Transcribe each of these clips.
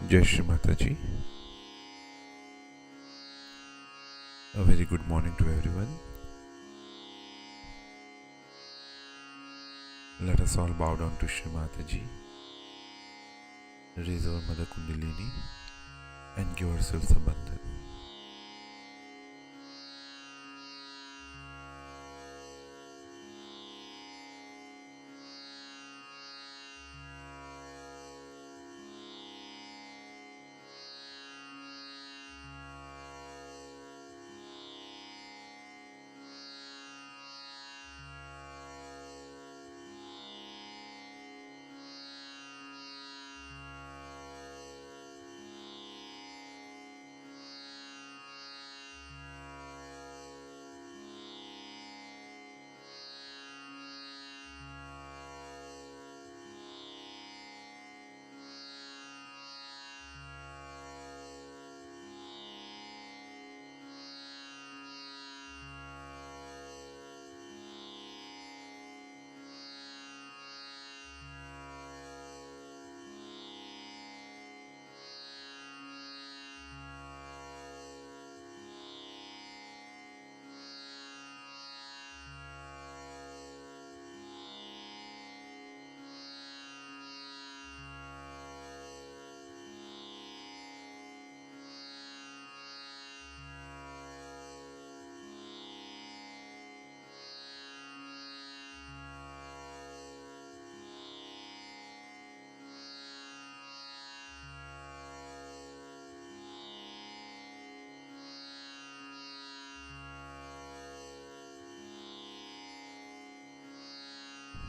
Jai Shri Mataji. A very good morning to everyone. Let us all bow down to Shri Mataji, raise our Mother Kundalini and give ourselves a bandhan.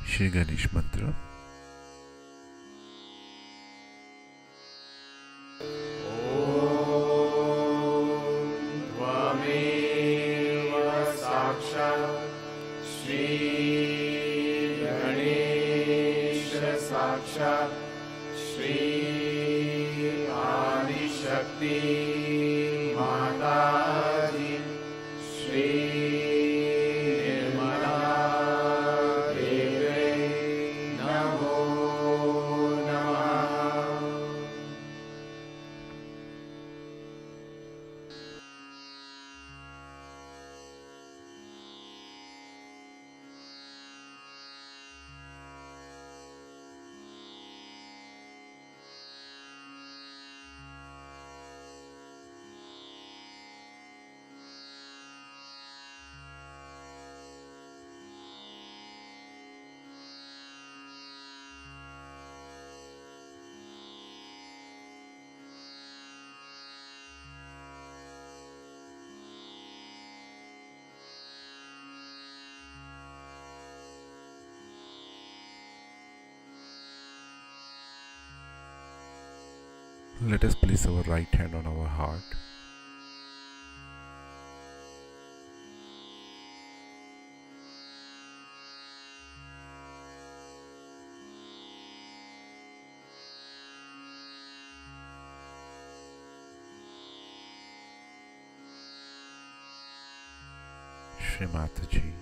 Shri Ganesh Mantra. साक्षात् श्री आदिशक्ति माताजी श्री निर्मला देवी नमो नमः। Let us place our right hand on our heart. Shri Mataji.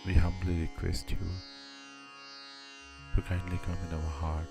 We humbly request you to kindly come in our heart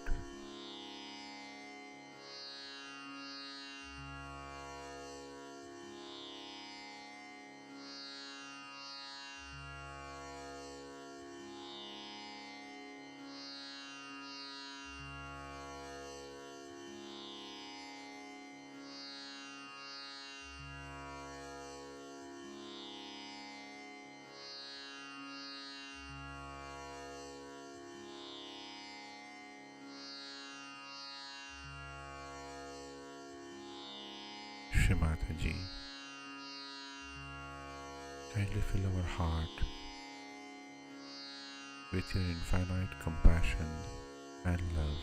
Shri Mataji, kindly fill our heart with your infinite compassion and love,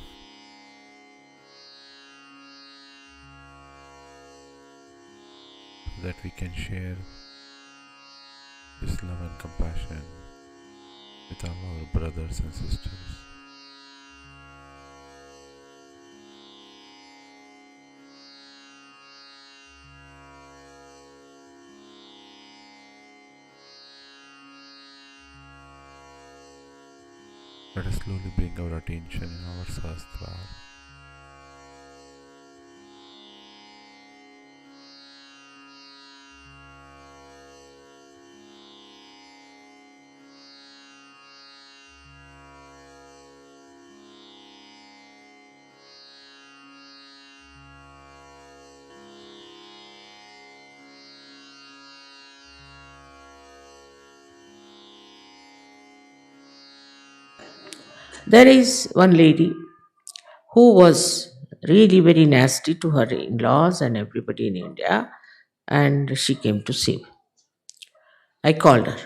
so that we can share this love and compassion with all our brothers and sisters. Let us slowly bring our attention in our Sahasrara. There is one lady who was really very nasty to her in laws and everybody in India, and she came to see me. I called her.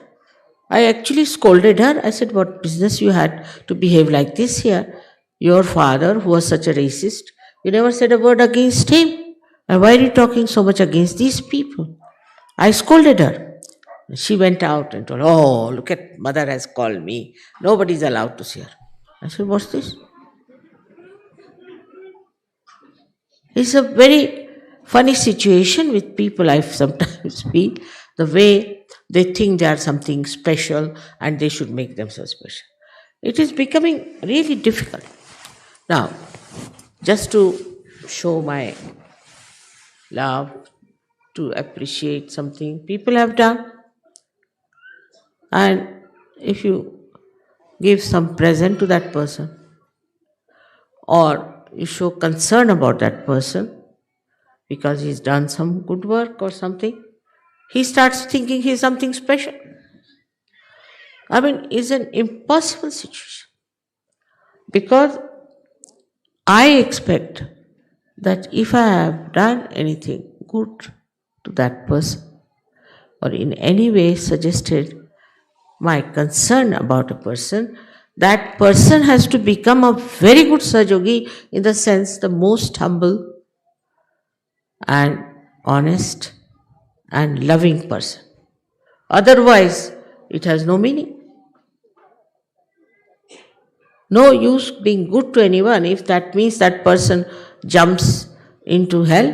I actually scolded her. I said, "What business you had to behave like this here? Your father, who was such a racist, you never said a word against him. And why are you talking so much against these people?" I scolded her. She went out and told, "Oh, look at mother has called me. Nobody's allowed to see her." I said, "What's this?" It's a very funny situation with people, I sometimes feel, the way they think they are something special and they should make themselves special. It is becoming really difficult. Now, just to show my love, to appreciate something people have done, and if you give some present to that person or you show concern about that person because he's done some good work or something, he starts thinking he's something special. I mean, it's an impossible situation because I expect that if I have done anything good to that person or in any way suggested my concern about a person, that person has to become a very good Sahajogi, in the sense the most humble and honest and loving person. Otherwise, it has no meaning. No use being good to anyone if that means that person jumps into hell.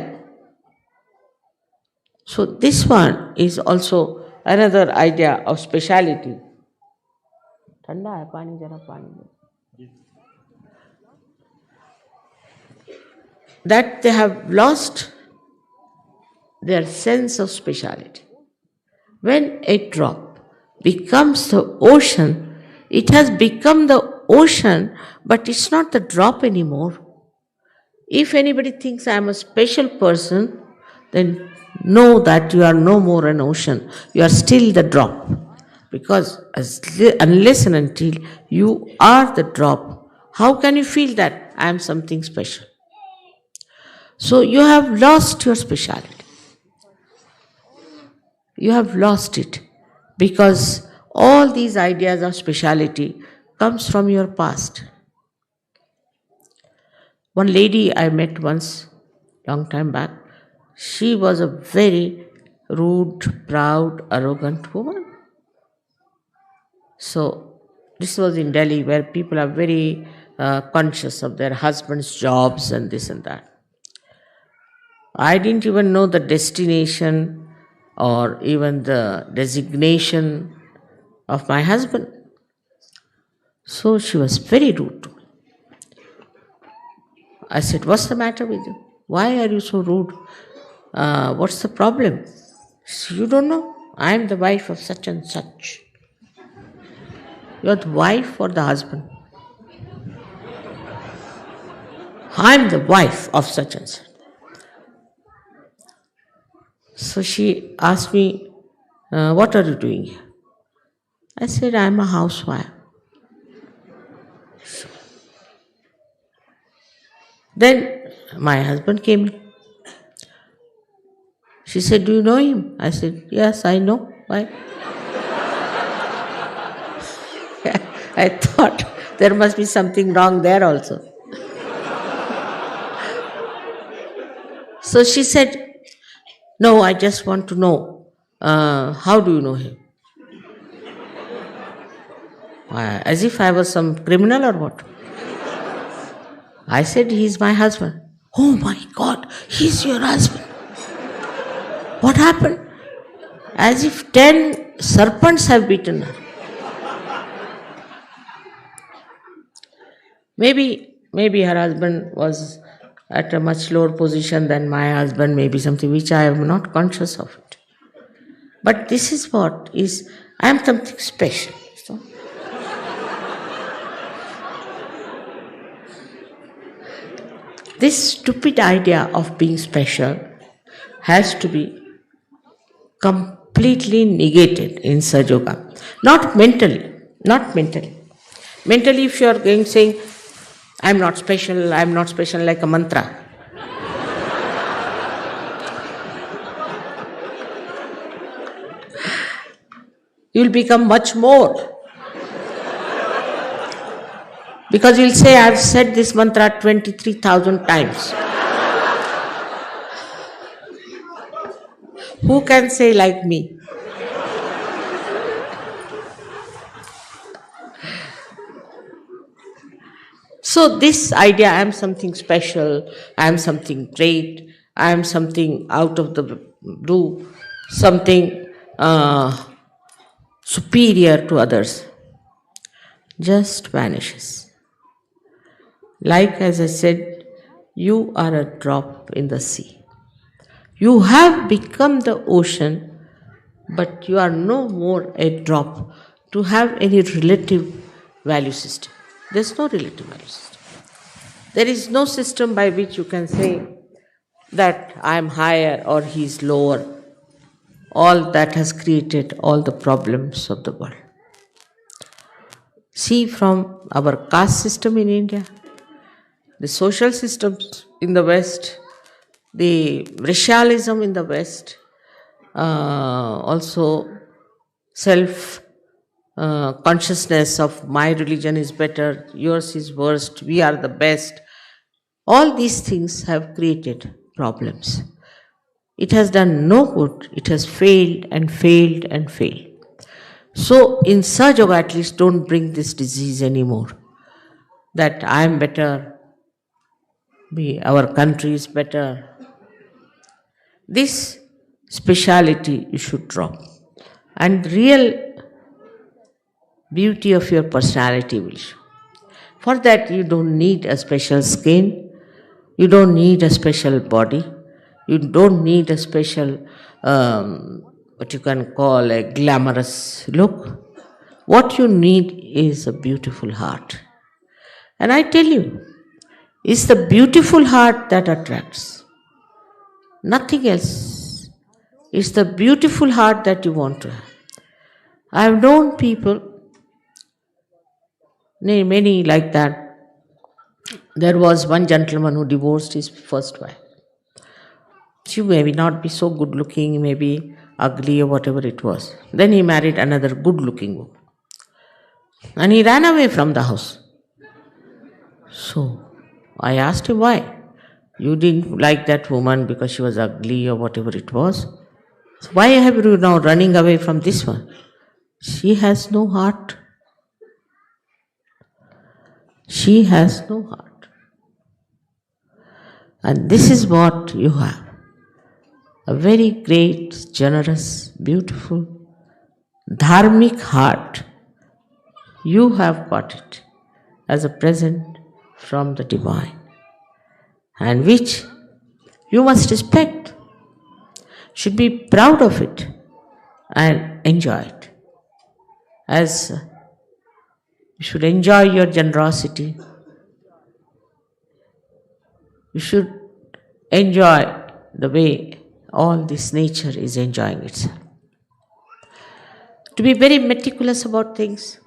So, this one is also another idea of speciality. Thanda hai, pani jara pani do. That they have lost their sense of speciality. When a drop becomes the ocean, it has become the ocean, but it's not the drop anymore. If anybody thinks I am a special person, then know that you are no more an ocean. You are still the drop. Because unless and until you are the drop, how can you feel that I am something special? So you have lost your speciality. You have lost it because all these ideas of speciality comes from your past. One lady I met once, long time back, she was a very rude, proud, arrogant woman. So this was in Delhi, where people are very conscious of their husband's jobs and this and that. I didn't even know the destination or even the designation of my husband. So she was very rude to me. I said, "What's the matter with you? Why are you so rude? What's the problem?" She said, "You don't know? I am the wife of such and such." "You're the wife or the husband?" "I'm the wife of such and such." So she asked me, "What are you doing here?" I said, "I'm a housewife." Then my husband came in. She said, "Do you know him?" I said, "Yes, I know." Why? I thought there must be something wrong there also. So she said, "No, I just want to know, how do you know him?" As if I was some criminal or what. I said, "He's my husband." "Oh my God, he's your husband. What happened?" As if 10 serpents have bitten her. Maybe her husband was at a much lower position than my husband, maybe something which I am not conscious of it. But this is what is, I am something special. So, this stupid idea of being special has to be completely negated in Sahaja Yoga. Not mentally, not mentally. Mentally, if you are going saying, I am not special like a mantra. You will become much more. Because you will say, I have said this mantra 23,000 times. Who can say like me? So this idea, I am something special, I am something great, I am something out of the blue, something superior to others, just vanishes. Like as I said, you are a drop in the sea. You have become the ocean, but you are no more a drop to have any relative value system. There is no relative value system. There is no system by which you can say that I am higher or he is lower. All that has created all the problems of the world. See, from our caste system in India, the social systems in the West, the racialism in the West, also self consciousness of my religion is better, yours is worst, we are the best. All these things have created problems. It has done no good, it has failed and failed and failed. So in Sahaja Yoga, at least don't bring this disease anymore. That I am better, our country is better. This speciality you should drop. And real beauty of your personality will show. For that you don't need a special skin, you don't need a special body, you don't need a special, what you can call a glamorous look. What you need is a beautiful heart. And I tell you, it's the beautiful heart that attracts. Nothing else. It's the beautiful heart that you want to have. I have known people, many like that. There was one gentleman who divorced his first wife. She may not be so good looking, maybe ugly or whatever it was. Then he married another good looking woman. And he ran away from the house. So I asked him why. You didn't like that woman because she was ugly or whatever it was. So why have you now running away from this one? She has no heart. She has no heart. And this is what you have. A very great, generous, beautiful, dharmic heart. You have got it as a present from the divine, and which you must respect, should be proud of it and enjoy it. As you should enjoy your generosity, you should enjoy the way all this nature is enjoying itself. To be very meticulous about things,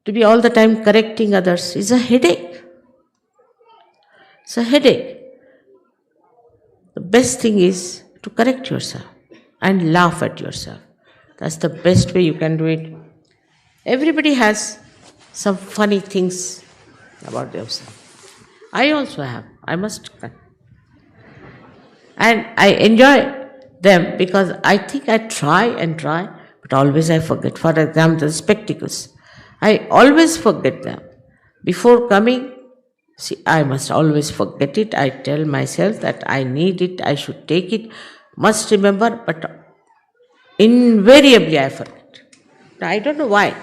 to be all the time correcting others is a headache. It's a headache. The best thing is to correct yourself and laugh at yourself. That's the best way you can do it. Everybody has some funny things about themselves. I also have. I must. And I enjoy them because I think I try, but always I forget. For example, the spectacles. I always forget them. Before coming, see, I must always forget it. I tell myself that I need it, I should take it, must remember, but invariably I forget. I don't know why.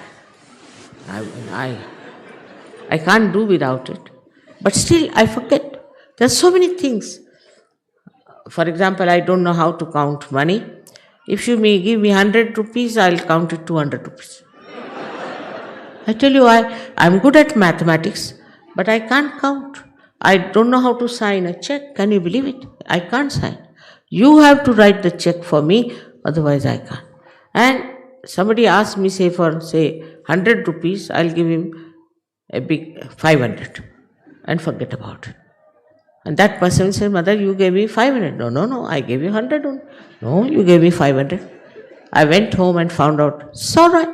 I can't do without it. But still, I forget. There are so many things. For example, I don't know how to count money. If you may give me 100 rupees, I'll count it 200 rupees. I tell you, I'm good at mathematics, but I can't count. I don't know how to sign a check. Can you believe it? I can't sign. You have to write the check for me, otherwise I can't. And somebody asked me, say 100 rupees, I'll give him a big 500 and forget about it. And that person said, Mother, you gave me 500. No, I gave you 100 only. No, you gave me 500. I went home and found out, it's all right.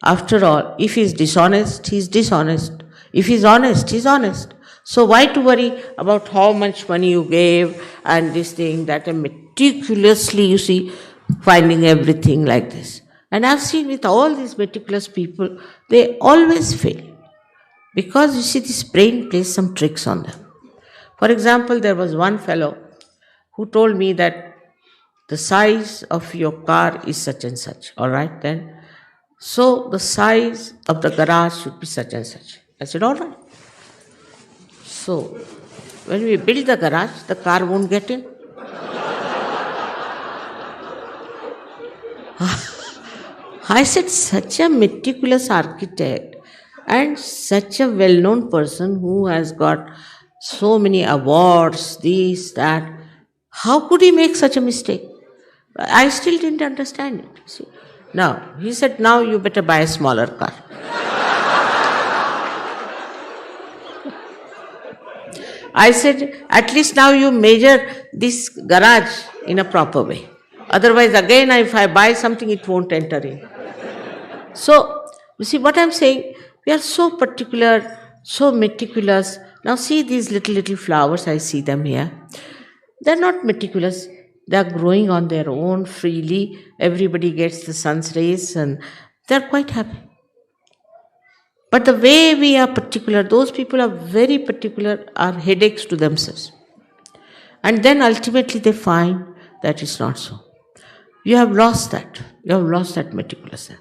After all, if he's dishonest, he's dishonest. If he's honest, he's honest. So why to worry about how much money you gave and this thing, that, and meticulously, you see, finding everything like this. And I've seen with all these meticulous people, they always fail. Because you see, this brain plays some tricks on them. For example, there was one fellow who told me that the size of your car is such and such, all right then. So the size of the garage should be such and such. I said, all right. So when we build the garage, the car won't get in. I said, such a meticulous architect and such a well-known person who has got so many awards, this, that, how could he make such a mistake? I still didn't understand it. See? Now, he said, now you better buy a smaller car. I said, at least now you measure this garage in a proper way. Otherwise, again, if I buy something, it won't enter in. So, you see what I'm saying? We are so particular, so meticulous. Now see these little flowers, I see them here. They're not meticulous. They're growing on their own freely. Everybody gets the sun's rays and they're quite happy. But the way we are particular, those people are very particular, are headaches to themselves. And then ultimately they find that it's not so. You have lost that. You have lost that meticulousness.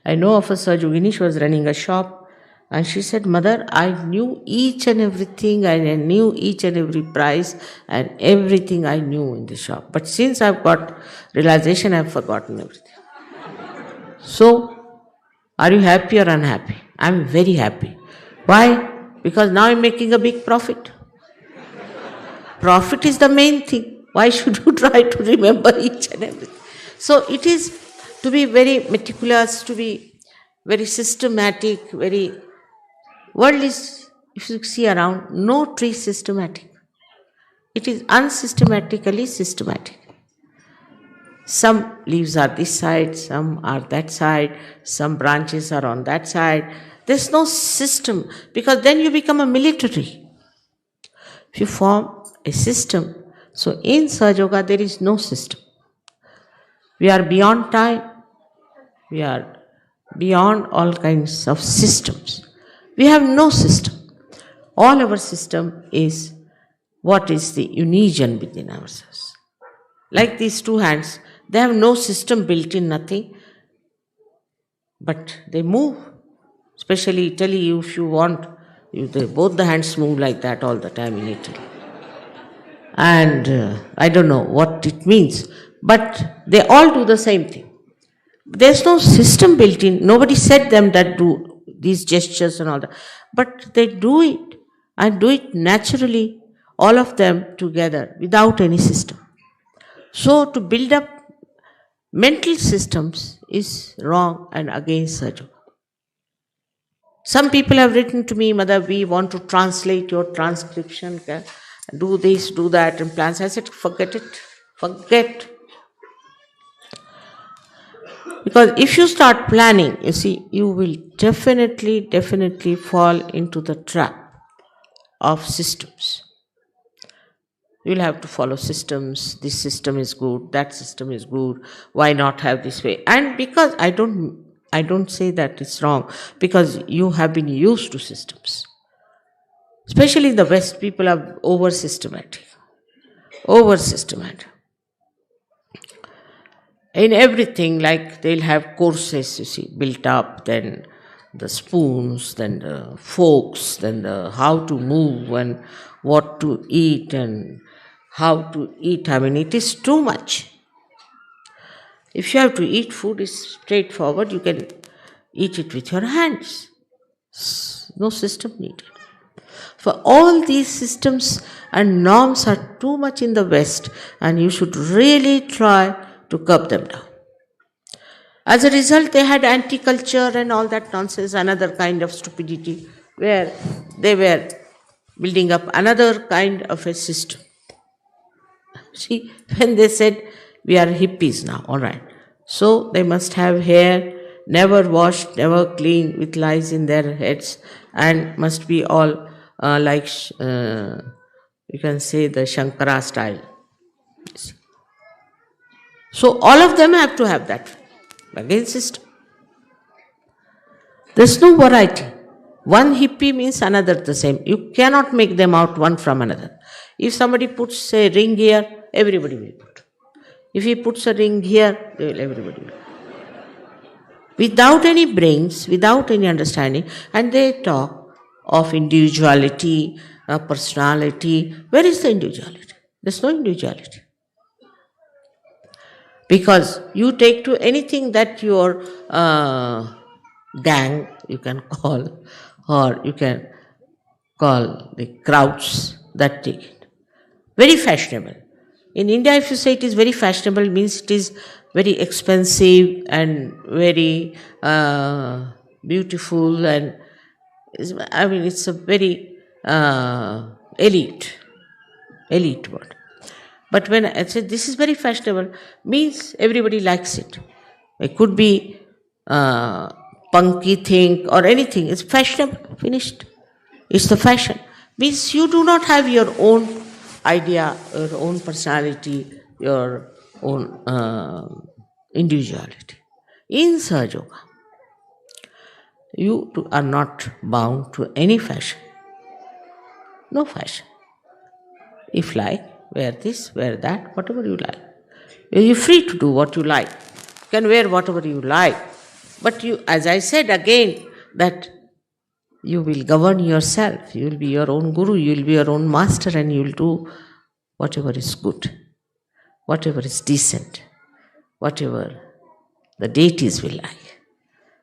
I know of a Sajogini, she was running a shop and she said, Mother, I knew each and everything, I knew each and every price and everything I knew in the shop. But since I've got realization, I've forgotten everything. So, are you happy or unhappy? I'm very happy. Why? Because now I'm making a big profit. Profit is the main thing. Why should you try to remember each and everything? So it is to be very meticulous, to be very systematic, very... World is, if you see around, no tree systematic. It is unsystematically systematic. Some leaves are this side, some are that side, some branches are on that side. There's no system, because then you become a military. If you form a system, so in Sahaja Yoga there is no system. We are beyond time, we are beyond all kinds of systems. We have no system. All our system is what is the union within ourselves. Like these two hands, they have no system built in, nothing, but they move. Especially Italy, if you want, both the hands move like that all the time in Italy. And I don't know what it means, but they all do the same thing. There's no system built in. Nobody said them that do these gestures and all that. But they do it, and do it naturally, all of them together, without any system. So to build up mental systems is wrong and against Sahaja Yoga. Some people have written to me, Mother, we want to translate your transcription, do this, do that, and plans. I said, forget it, forget. Because if you start planning, you see, you will definitely fall into the trap of systems. You will have to follow systems. This system is good, that system is good. Why not have this way? And because I don't say that it's wrong, because you have been used to systems. Especially in the West, people are over systematic. In everything, like they'll have courses, you see, built up, then the spoons, then the forks, then the how to move and what to eat and how to eat. I mean, it is too much. If you have to eat food, is straightforward. You can eat it with your hands. No system needed. For all these systems and norms are too much in the West, and you should really try to curb them down. As a result, they had anti-culture and all that nonsense, another kind of stupidity, where they were building up another kind of a system. See, when they said, we are hippies now, all right. So they must have hair, never washed, never clean, with lice in their heads, and must be all like, you can say, the Shankara style. So all of them have to have that. Again, system. There's no variety. One hippie means another the same. You cannot make them out one from another. If somebody puts a ring here, everybody will put. If he puts a ring here, everybody will. Without any brains, without any understanding, and they talk of individuality, personality. Where is the individuality? There's no individuality. Because you take to anything that your gang, you can call, or you can call the crowds that take it. Very fashionable. In India, if you say it is very fashionable, it means it is very expensive and very beautiful, and I mean, it's a very elite word. But when I say this is very fashionable, means everybody likes it. It could be punky thing or anything. It's fashionable, finished. It's the fashion. Means you do not have your own idea, your own personality, your own individuality. In Sahaja Yoga, you are not bound to any fashion. No fashion. If like, wear this, wear that, whatever you like. You're free to do what you like. You can wear whatever you like. But you, as I said again, that you will govern yourself. You will be your own guru, you will be your own master, and you will do whatever is good, whatever is decent, whatever the deities will like.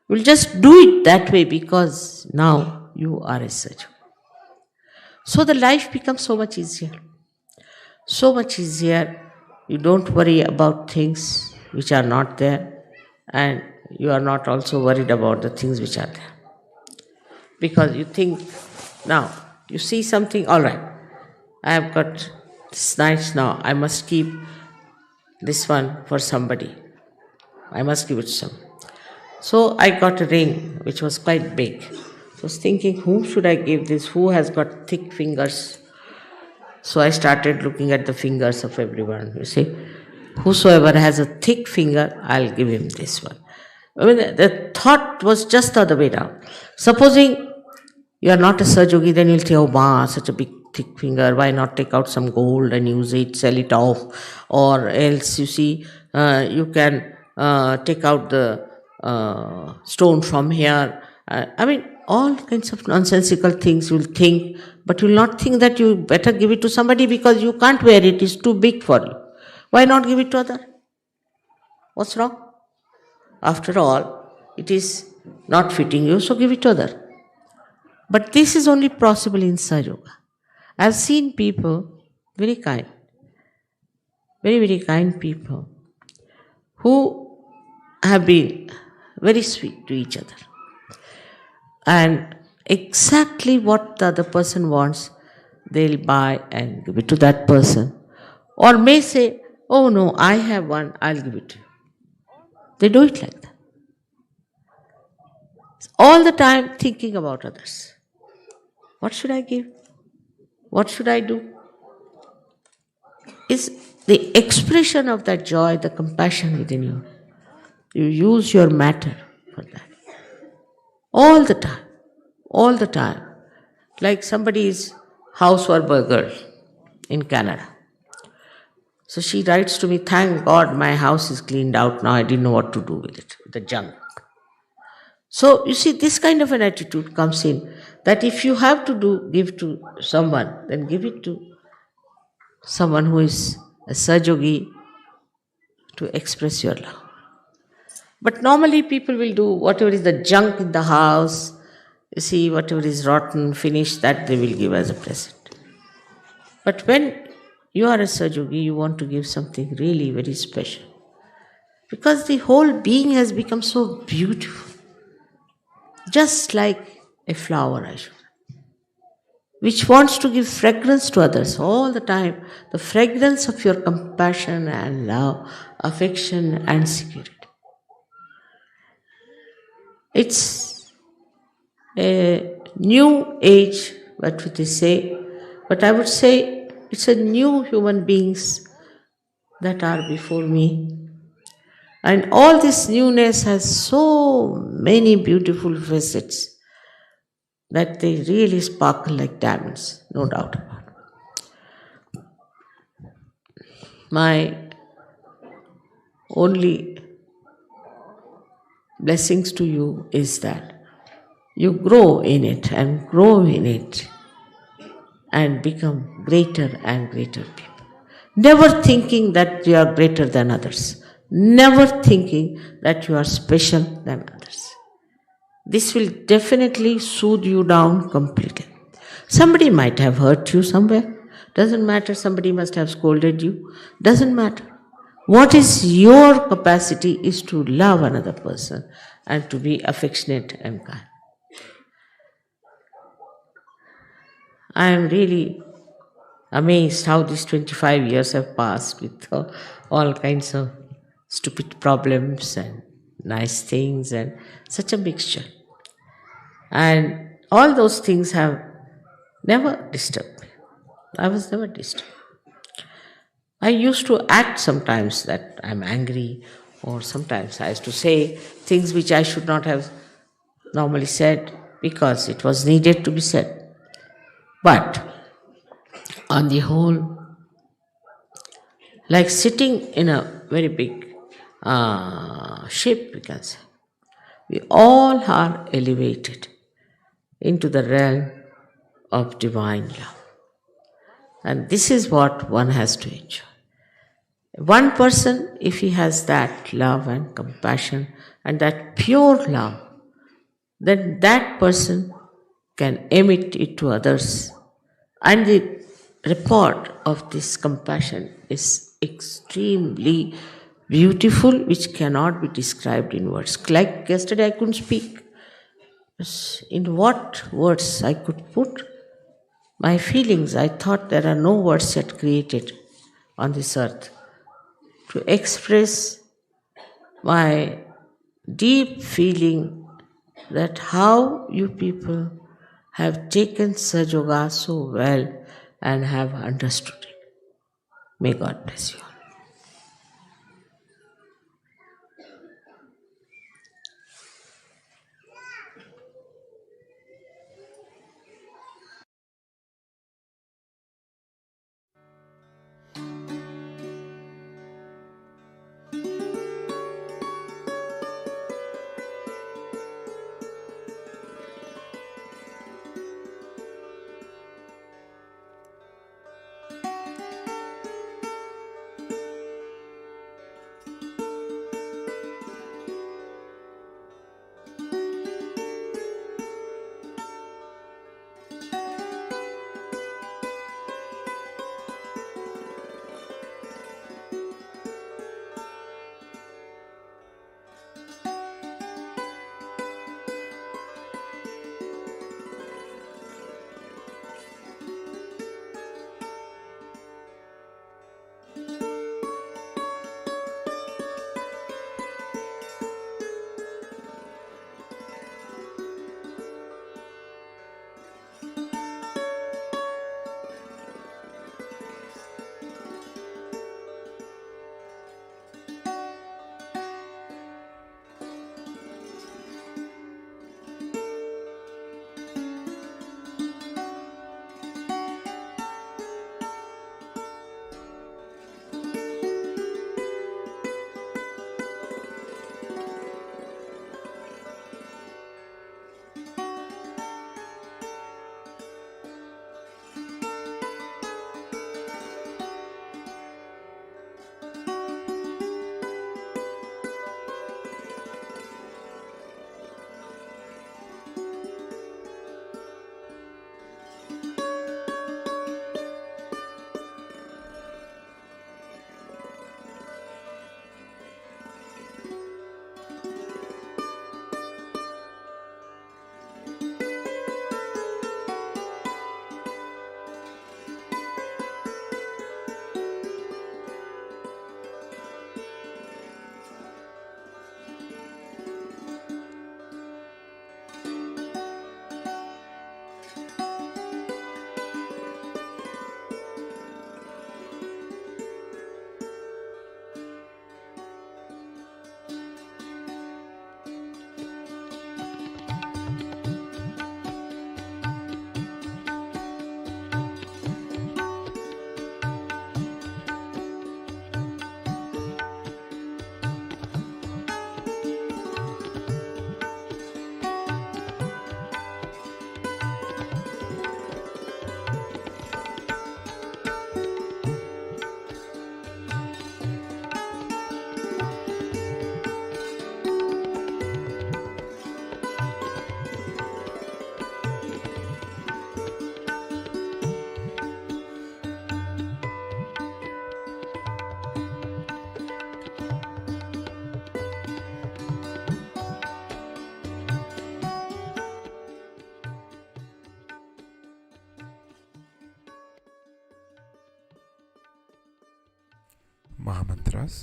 You will just do it that way because now you are a Sahaja. So the life becomes so much easier. So much easier. You don't worry about things which are not there, and you are not also worried about the things which are there. Because you think, now, you see something, all right, I have got this nice now, I must keep this one for somebody. I must give it to some. So I got a ring which was quite big. I was thinking, whom should I give this? Who has got thick fingers? So I started looking at the fingers of everyone. You see, whosoever has a thick finger, I'll give him this one. I mean, the thought was just the other way down. Supposing you are not a Sahaja Yogi, then you'll say, oh, ma, such a big thick finger, why not take out some gold and use it, sell it off? Or else, you see, you can take out the stone from here. I mean, all kinds of nonsensical things you'll think, but you'll not think that you better give it to somebody because you can't wear it, it's too big for you. Why not give it to other? What's wrong? After all, it is not fitting you, so give it to other. But this is only possible in Sahaja Yoga. I've seen people, very kind, very, very kind people, who have been very sweet to each other. And exactly what the other person wants, they'll buy and give it to that person. Or may say, oh no, I have one, I'll give it to you. They do it like that. All the time thinking about others. What should I give? What should I do? It's the expression of that joy, the compassion within you. You use your matter for that. All the time. All the time. Like somebody's housework girl in Canada. So she writes to me, thank God my house is cleaned out now. I didn't know what to do with it, with the junk. So you see, this kind of an attitude comes in, that if you have to give to someone, then give it to someone who is a Sahajogi to express your love. But normally people will do whatever is the junk in the house, you see, whatever is rotten, finished, that they will give as a present. But when you are a Sahajogi, you want to give something really very special. Because the whole being has become so beautiful. Just like a flower, I should, which wants to give fragrance to others all the time. The fragrance of your compassion and love, affection and security. It's a new age, what would they say? But I would say it's a new human beings that are before me. And all this newness has so many beautiful facets that they really sparkle like diamonds, no doubt about it. My only blessings to you is that you grow in it and grow in it and become greater and greater people. Never thinking that you are greater than others. Never thinking that you are special than others. This will definitely soothe you down completely. Somebody might have hurt you somewhere. Doesn't matter. Somebody must have scolded you. Doesn't matter. What is your capacity is to love another person and to be affectionate and kind. I am really amazed how these 25 years have passed with all kinds of stupid problems and nice things and such a mixture. And all those things have never disturbed me. I was never disturbed. I used to act sometimes that I'm angry, or sometimes I used to say things which I should not have normally said because it was needed to be said. But on the whole, like sitting in a very big ship, we can say, we all are elevated into the realm of divine love. And this is what one has to enjoy. One person, if he has that love and compassion and that pure love, then that person can emit it to others. And the report of this compassion is extremely beautiful, which cannot be described in words. Like yesterday, I couldn't speak. In what words I could put my feelings? I thought there are no words yet created on this earth to express my deep feeling that how you people have taken Sahaja Yoga so well and have understood it. May God bless you all. Mahamantras.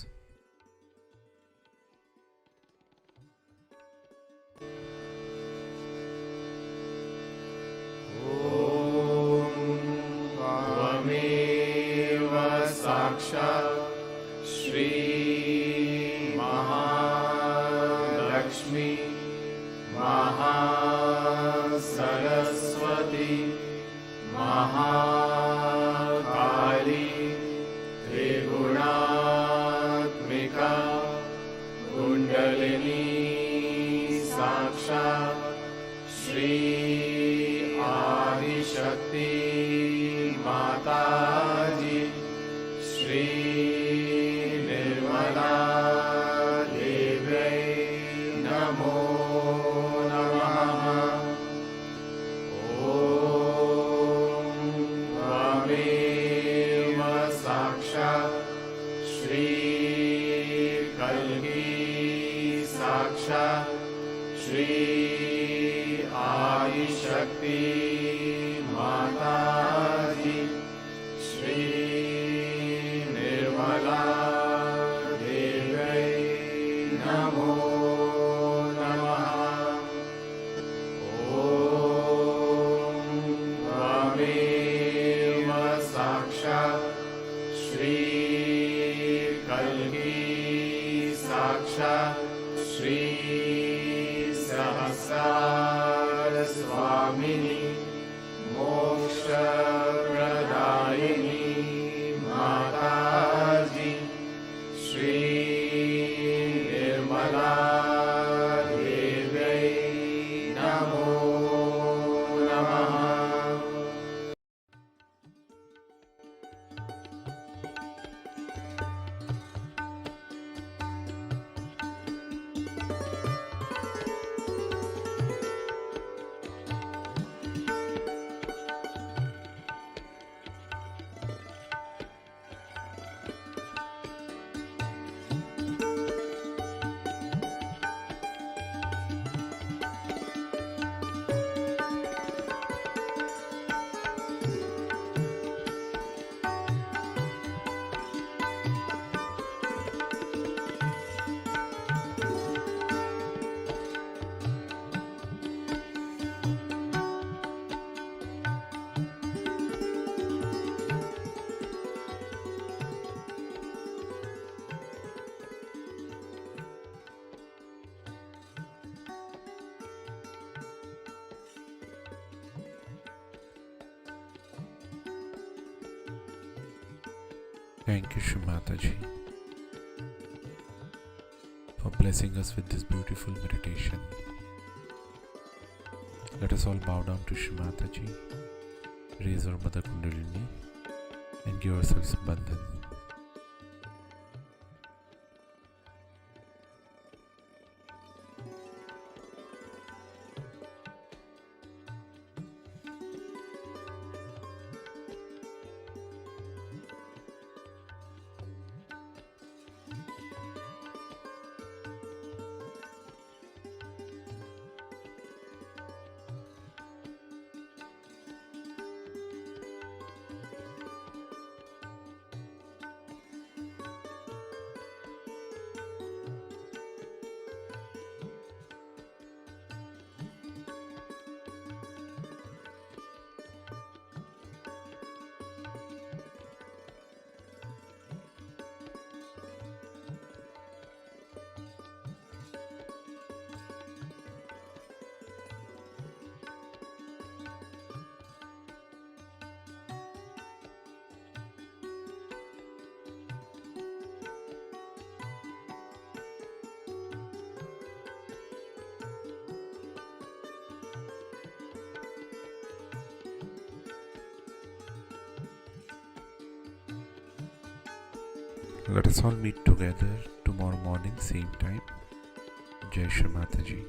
त्वमेव साक्षात् श्री महालक्ष्मी महासरस्वती महाकाली त्रिगुणात्मिका कुण्डलिनी साक्षात् श्री आदिशक्ति माताजी श्री निर्मला देव्यै नमो नमः। ॐ त्वमेव साक्षात् श्री कल्की साक्षात् श्री आदिशक्ति माताजी श्री निर्मला देव्यै नमो नमः। ॐ त्वमेव साक्षात् श्री कल्की साक्षात् श्री सहस्रार स्वामिनी मोक्षप्रदायिनी माताजी श्री निर्मला देव्यै नमो नमः। Thank you, Shri Mataji, for blessing us with this beautiful meditation. Let us all bow down to Shri Mataji, raise our Mother Kundalini, and give ourselves a bandhan. Let us all meet together tomorrow morning, same time. Jai Shri Mataji.